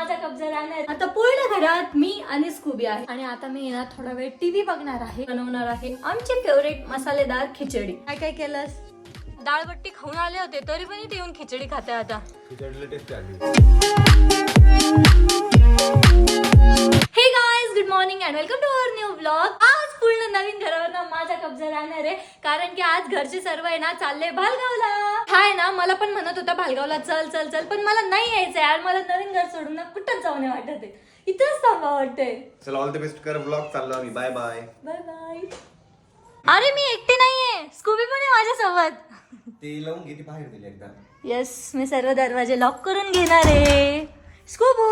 माझा कब्जा राहणार. आता पूर्ण घरात मी आणि स्कूबी आहे आणि आता मी ना थोडा वेळ टीव्ही बघणार आहे, बनवणार आहे आमचे फेवरेट मसालेदार खिचडी. काय काय केलंस? डाळबट्टी खाऊन आले होते तरी पण इथे येऊन खिचडी खाते आता. Hey guys, good morning and welcome to our new vlog. आज पूर्ण नवीन घरावर माझा कब्जा राहणार आहे कारण की आज घरचे सर्व आहे ना चालले भालगावला. हाय ना, मला पण म्हणत होता भालगावला चल चल चल, पण मला नाही यायचं यार. मला नवीन घर सोडून ना कुठंच जाऊ नाही वाटत आहे, इथंच थांबा वाटतंय. चल ऑल द बेस्ट कर. व्लॉग चाललो आम्ही. Bye bye bye bye. अरे मी एकटी नाहीये, स्कूबी पण आहे माझ्यासोबत. ते लावून घे, ती बाहेर दिली एकदा. यस, मी सर्व दरवाजे लॉक करून घेणार आहे. स्कूबू,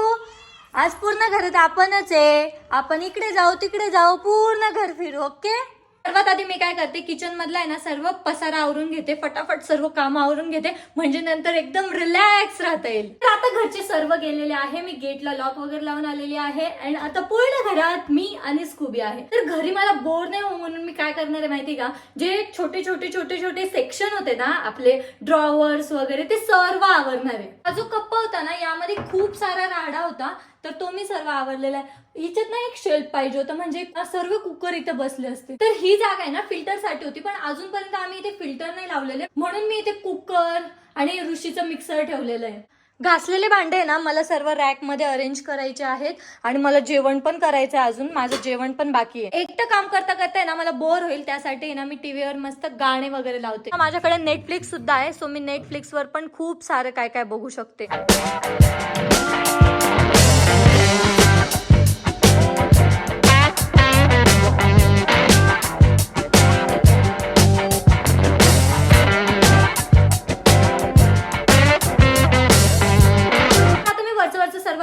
आज पूर्ण घरात आपणच आहे. आपण इकडे जाऊ तिकडे जाऊ, पूर्ण घर फिरू. ओके. सर्वात आधी मी काय करते, किचन मधला आहे ना सर्व पसारा आवरून घेते, फटाफट सर्व काम आवरून घेते, म्हणजे नंतर एकदम रिलॅक्स राहता येईल. तर आता घरचे सर्व गेलेले आहे, मी गेटला लॉक वगैरे लावून आलेली आहे आणि आता पूर्ण घरात मी आणि स्कूबी आहे. तर घरी मला बोर नाही हो म्हणून मी काय करणार आहे माहिती का, जे छोटे छोटे छोटे छोटे सेक्शन होते ना आपले ड्रॉवर्स वगैरे, ते सर्व आवरणार आहे. हा जो कप्पा होता ना यामध्ये खूप सारा राडा होता, तर तो मी सर्व आवरलेला आहे. इथेच ना एक शेल्फ पाहिजे होतं, म्हणजे सर्व कुकर इथे बसले असते. तर ही जागा आहे ना फिल्टर साठी होती, पण अजूनपर्यंत आम्ही इथे फिल्टर नाही लावलेले, म्हणून मी इथे कुकर आणि ऋषीचं मिक्सर ठेवलेलं आहे. घासलेले भांडे ना मला सर्व रॅक मध्ये अरेंज करायचे आहेत आणि मला जेवण पण करायचं आहे. अजून माझं जेवण पण बाकी आहे. एकटं काम करता करता ना मला बोर होईल, त्यासाठी ना मी टीव्हीवर मस्त गाणे वगैरे लावते. माझ्याकडे नेटफ्लिक्स सुद्धा आहे, सो मी नेटफ्लिक्स वर पण खूप सारं काय काय बघू शकते.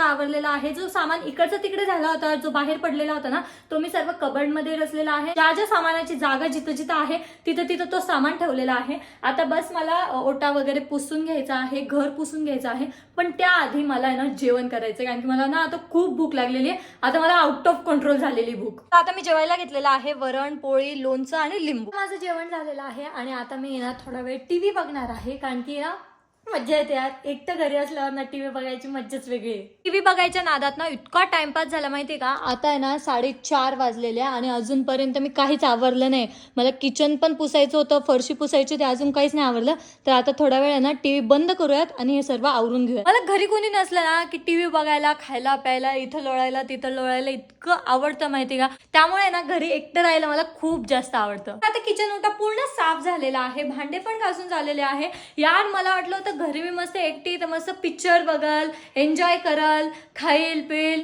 आवरलेला आहे. जो सामान इकडचा तिकडे झाला होता, जो बाहेर पडलेला होता ना, तो मी सर्व कबर्ड मध्ये रचलेला आहे. ज्या ज्या सामानाची जागा जिथं जिथं आहे तिथं तिथं तो सामान ठेवलेला आहे. आता बस मला ओटा वगैरे पुसून घ्यायचा आहे, घर पुसून घ्यायचं आहे, पण त्याआधी मला ना जेवण करायचं, कारण की मला ना आता खूप भूक लागलेली आहे. आता मला आउट ऑफ कंट्रोल झालेली भूक. आता मी जेवायला घेतलेलं आहे वरण, पोळी, लोणचं आणि लिंबू. माझं जेवण झालेलं आहे आणि आता मी ना थोडा वेळ टीव्ही बघणार आहे, कारण की ना मज्जा येते यार. एकटं घरी असल्यावर ना टीव्ही बघायची मज्जाच वेगळी आहे. टीव्ही बघायच्या नादात ना इतका टाइमपास झाला माहितीये का. आता आहे ना 4:30 वाजलेले आणि अजूनपर्यंत मी काहीच आवरलं नाही. मला किचन पण पुसायचं होतं, फरशी पुसायची, ते अजून काहीच नाही आवरलं. तर आता थोडा वेळ आहे ना टीव्ही बंद करूयात आणि हे सर्व आवरून घेऊया. मला घरी कोणी नसलं ना की टीव्ही बघायला, खायला प्यायला, इथं लोळायला तिथं लोळायला इतकं आवडतं माहिती का. त्यामुळे ना घरी एकटं राहायला मला खूप जास्त आवडतं. आता किचन ओटा पूर्ण साफ झालेला आहे, भांडे पण घासून झालेले आहे. यार मला वाटलं होतं घरी मी मस्त एकटी तर मस्त पिक्चर बघल, एन्जॉय करल, खाईल पिल,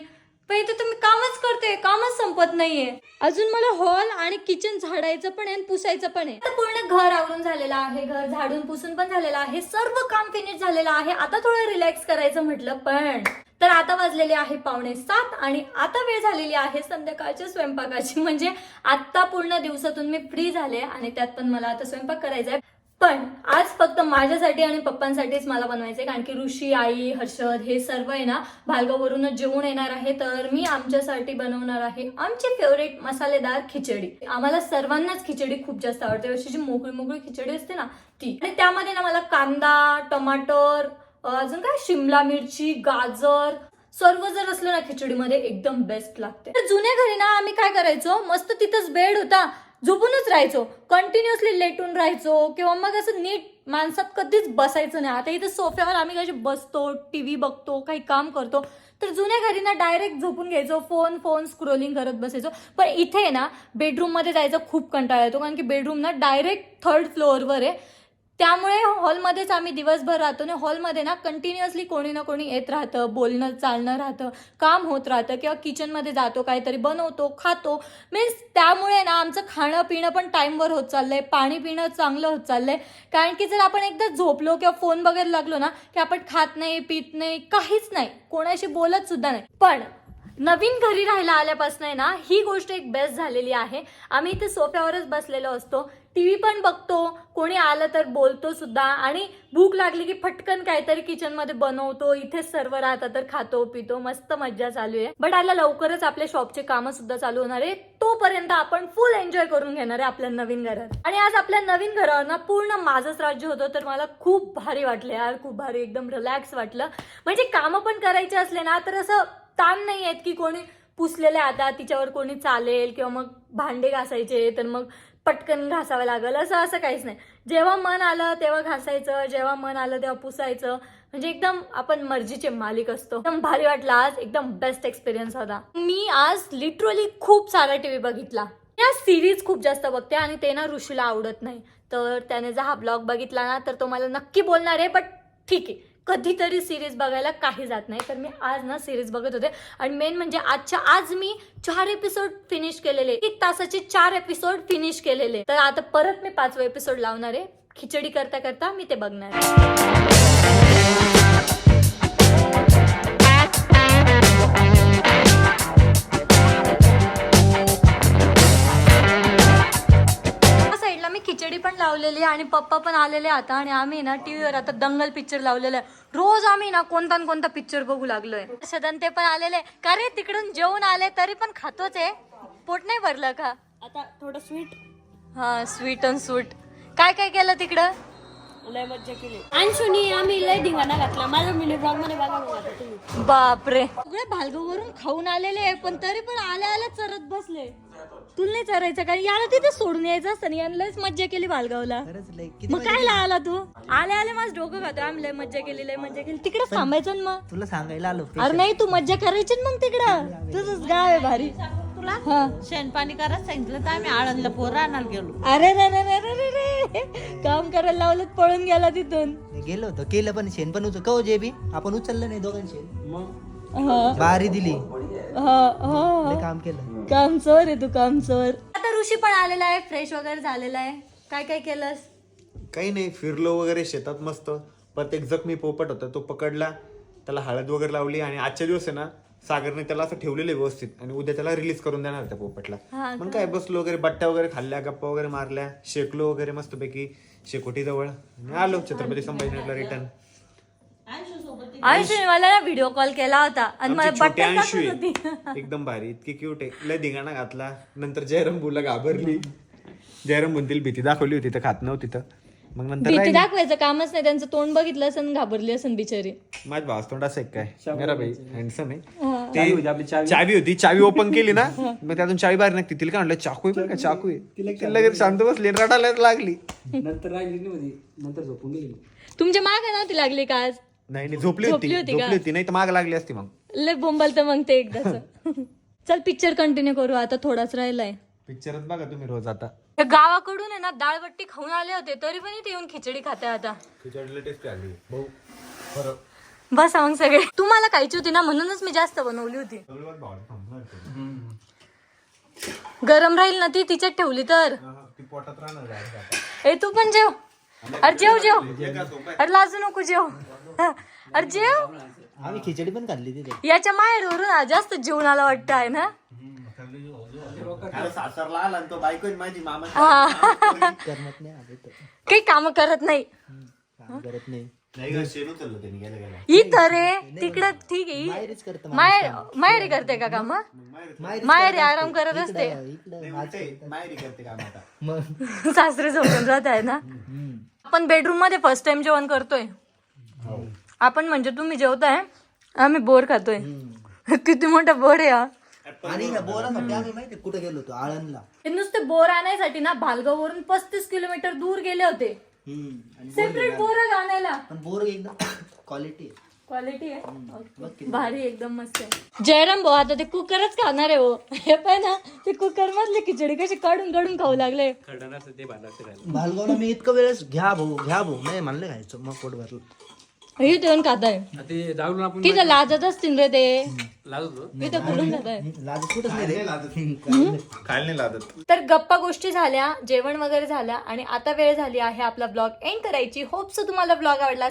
पण इथं तर मी कामच करते, कामच संपत नाहीये. अजून मला हॉल आणि किचन झाडायचं पण आहे आणि पुसायचं पण आहे. पूर्ण घर आवरून झालेलं आहे, घर झाडून पुसून पण झालेलं आहे, सर्व काम फिनिश झालेलं आहे. आता थोडं रिलॅक्स करायचं म्हटलं, पण तर आता वाजलेले आहे 6:45 आणि आता वेळ झालेली आहे संध्याकाळच्या स्वयंपाकाची. म्हणजे आता पूर्ण दिवसातून मी फ्री झाले आणि त्यात पण मला आता स्वयंपाक करायचा आहे. पण आज फक्त माझ्यासाठी आणि पप्पांसाठीच मला बनवायचंय, कारण की ऋषी, आई, हर्षद हे सर्व आहे ना भालगाववरूनच जेवून येणार आहे. तर मी आमच्यासाठी बनवणार आहे आमची फेवरेट मसालेदार खिचडी. आम्हाला सर्वांनाच खिचडी खूप जास्त आवडते, अशी जी मोकळी मोकळी खिचडी असते ना ती. आणि त्यामध्ये ना मला कांदा, टमाटर, अजून काय शिमला मिरची, गाजर सर्व जर असलं ना खिचडीमध्ये एकदम बेस्ट लागते. तर जुन्या घरी ना आम्ही काय करायचो, मस्त तिथंच बेड होता, झोपूनच राहायचो, कंटिन्युअसली लेटून राहायचो, किंवा मग असं नीट माणसात कधीच बसायचं नाही. आता इथं सोफ्यावर आम्ही कशी बसतो, टीव्ही बघतो, काही काम करतो. तर जुन्या घरी ना डायरेक्ट झोपून घ्यायचो, फोन स्क्रोलिंग करत बसायचो. पण इथे ना बेडरूम मध्ये जायचं खूप कंटाळा येतो, कारण की बेडरूम ना डायरेक्ट 3rd फ्लोअरवर आहे. त्यामुळे हॉलमध्येच आम्ही दिवसभर राहतो आणि हॉलमध्ये ना कंटिन्युअसली कोणी ना कोणी येत राहतं, बोलणं चालणं राहतं, काम होत राहतं, किंवा किचनमध्ये जातो, काहीतरी बनवतो, खातो. मीन्स त्यामुळे ना आमचं खाणं पिणं पण टाईमवर होत चाललंय, पाणी पिणं चांगलं होत चाललंय. कारण की जर आपण एकदा झोपलो किंवा फोन बघायला लागलो ना की आपण खात नाही, पित नाही, काहीच नाही, कोणाशी बोलत सुद्धा नाही. पण नवीन घरी राहायला आल्यापासून आहे ना ही गोष्ट एक बेस्ट झालेली आहे. आम्ही इथे सोफ्यावरच बसलेलो असतो, टीव्ही पण बघतो, कोणी आलं तर बोलतो सुद्धा, आणि भूक लागली की फटकन काहीतरी किचन मध्ये बनवतो. इथेच सर्व राहतात तर खातो पितो, मस्त मज्जा चालू आहे. बट आता लवकरच आपल्या शॉपचे कामं सुद्धा चालू होणार आहे, तोपर्यंत आपण फुल एन्जॉय करून घेणार आहे आपल्या नवीन घरात. आणि आज आपल्या नवीन घरावर ना पूर्ण माझंच राज्य होतं, तर मला खूप भारी वाटलं यार, खूप भारी, एकदम रिलॅक्स वाटलं. म्हणजे कामं पण करायचे असले ना तर असं ताण नाही आहेत की कोणी पुसलेले आता तिच्यावर कोणी चालेल, किंवा मग भांडे घासायचे तर मग पटकन घासावं लागेल, असं काहीच नाही. जेव्हा मन आलं तेव्हा घासायचं, जेव्हा मन आलं तेव्हा पुसायचं. म्हणजे एकदम आपण मर्जीचे मालिक असतो. एकदम भारी वाटलं आज, एकदम बेस्ट एक्सपिरियन्स होता. मी आज लिटरली खूप सारा टीव्ही बघितला. या सिरीज खूप जास्त बघते आणि ते ना ऋषीला आवडत नाही, तर त्याने जर हा ब्लॉग बघितला ना तर तो मला नक्की बोलणार आहे. बट ठीक आहे, कधीतरी सिरीज बघायला काही जात नाही. तर मी आज ना सिरीज बघत होते, आणि मेन म्हणजे आज मी 4 एपिसोड फिनिश केलेले, 1 तासाचे 4 एपिसोड फिनिश केलेले. तर आता परत मी 5वा एपिसोड लावणार आहे. खिचडी करता करता मी ते बघणार आहे. मी खिचडी पण लावलेली आणि पप्पा पण आलेले आता, आणि आम्ही ना टीव्हीवर आता दंगल पिक्चर लावलेला आहे. रोज आम्ही ना कोणता न कोणता पिक्चर बघू लागलोय. सदन ते पण आलेले, का रे तिकडून जेवून आले तरी पण खातोच आहे, पोट नाही भरलं का? आता थोडं स्वीट, हा स्वीट अँड स्वीट. काय काय केलं तिकडं? लय मज्जा केली. अंशुनी आम्ही लय धिंगाणा घातला. माझ्या मिनी ब्लॉग मध्ये बघा आता तुम्ही. बापरे, सगळे भालगाववरून खाऊन आलेले पण तरी पण आल्या चरत बसले. तुला नाही चरायचं का? याला तिथे सोडून यायचं असतं. यानंच मज्जा केली भालगावला. मग काय आला तू? आले माझं डोकं खातो. आम्ही लय मज्जा केली. तिकडे थांबायचं ना मग. तुला सांगायला आलो. अरे नाही, तू मज्जा करायची ना मग तिकडं. तुझंच गाव आहे भारी. तुला शेणपाणी करायला सांगितलं तर आम्ही आळंदला पोरं आणायला गेलो. अरे रे रे रे रे रे, काम करायला लावलं पळून गेला तिथून. गेलो होतो, केलं पण शेण पण होतं. कहो जेबी आपण उचललं नाही दोघांनी शेण. हा बारी दिली, हा, काम केलं. काम चोर आहे तू, काम चोर. आता ऋषी पण आलेला आहे, फ्रेश वगैरे झालेला आहे. काय काय केलंस? काही नाही, फिरलो वगैरे शेतात मस्त. परत एक जखमी पोपट होता, तो पकडला, त्याला हळद वगैरे लावली. आणि आजच्या दिवस आहे ना सागरने त्याला असं ठेवलेलं व्यवस्थित, आणि उद्या त्याला रिलीज करून देणार त्या पोपटला. मग काय बसलो वगैरे, बट्ट्या वगैरे खाल्ल्या, गप्पा वगैरे मारल्या, शेकलो वगैरे मस्तपैकी शेकोटी जवळ, आणि आलो छत्रपती संभाजीनगरला रिटर्न. अंशुने मला ना व्हिडिओ कॉल केला होता आणि मला बट्ट्या अंशू दाखवत होती. आहे, एकदम भारी, इतकी क्यूट आहे. लय धिंगाणा घातला. नंतर जयराम बुला घाबरली. जयराम बुंतील भीती दाखवली होती तर खात नव्हती. तर मग नंतर भीती दाखवायचं कामच नाही, त्यांचं तोंड बघितलं असं घाबरली असं बिचारी. माझ्या भावाच तोंड असं काय, मेरा भाई हँडसम आहे. ते चावी होती, चावी ओपन केली ना मग त्यातून चावी बाहेर निघते. तिला काय म्हणलं चाकू आहे, का चाकू आहे. तिला लगेच शांत बसली, रडायला लागली. नंतर राहिली नाही, नंतर झोपून गेली. तुमच्या मागे नव्हती लागली का आज? नाही झोपली होती, नाही तर माग लागली असती. मग लय बोंबल तर मग ते एकदाच. चल पिक्चर कंटिन्यू करू, आता थोडाच राहिलाय. पिक्चरच बघा तुम्ही रोज. आता गावाकडून आहे ना डाळबट्टी खाऊन आले होते, तरी पण इथे येऊन खिचडी खाते आता. टेस्ट आली बस मग सगळे. तुम्हाला खायची होती ना म्हणूनच मी जास्त बनवली होती. गरम राहील ना ती तिच्यात ठेवली तर. पोटात राहणार. ए तू पण जेव. अरे जेव. अरे लाजू नको, जेव. अरे जेव. आम्ही खिचडी पण खाल्ली तिथे. याच्या माहेरवरून जास्त जेवण आला वाटतं आहे ना. सासरला आला तो बायको माझी मामा करमत नाही आले तर. काही काम करत नाही. काम करत नाही. इथं रे तिकडं ठीक आहे. माहेरीच करतं. माहेरी करते का काम? माहेरी आराम करत असते. माहेरी करते काम आता. मग सासरे झोपून राहत आहे ना. आपण बेडरूम मध्ये फर्स्ट टाइम जेवण करतोय आपण. म्हणजे तुम्ही जेवताय, आम्ही बोर खातोय. किती मोठा बोर आहे हा. आणि बोरासाठी आम्ही माहिती कुठे गेलो होतो, आळंदला. नुसते बोर आणायसाठी ना भालगाववरून 35 किलोमीटर दूर गेले होते. सेपरेट बोर आणायला. पण बोर एकदम क्वालिटी आहे, भारी एकदम मस्त आहे. जयराम भाऊ आता ते कुकरच खाणार आहे. हो हे पण ना, ते कुकर मधले खिचडी कशी काढून खाऊ लागले. भालगावला मी इतकं वेळेस घ्या भाऊ नाही म्हणलं खायचं, मग पोट भरलं. हे देऊन खाताय तिथं लाजत असतील रे ते. इथं कुठून खाताय? खायला नाही लागत. तर गप्पा गोष्टी झाल्या, जेवण वगैरे झाल्या, आणि आता वेळ झाली आहे आपला ब्लॉग एंड करायची. होप सो तुम्हाला ब्लॉग आवडला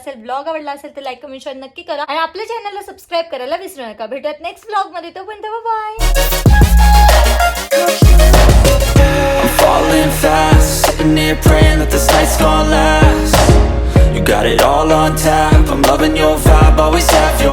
असेल तर लाईक कमेंट शेअर नक्की करा, आणि आपल्या चॅनलला सबस्क्राईब करायला विसरू नका. भेटूयात नेक्स्ट ब्लॉग मध्ये. तोपर्यंत bye. I'm falling fast, sitting here got it all on tap. I'm loving your vibe, always have your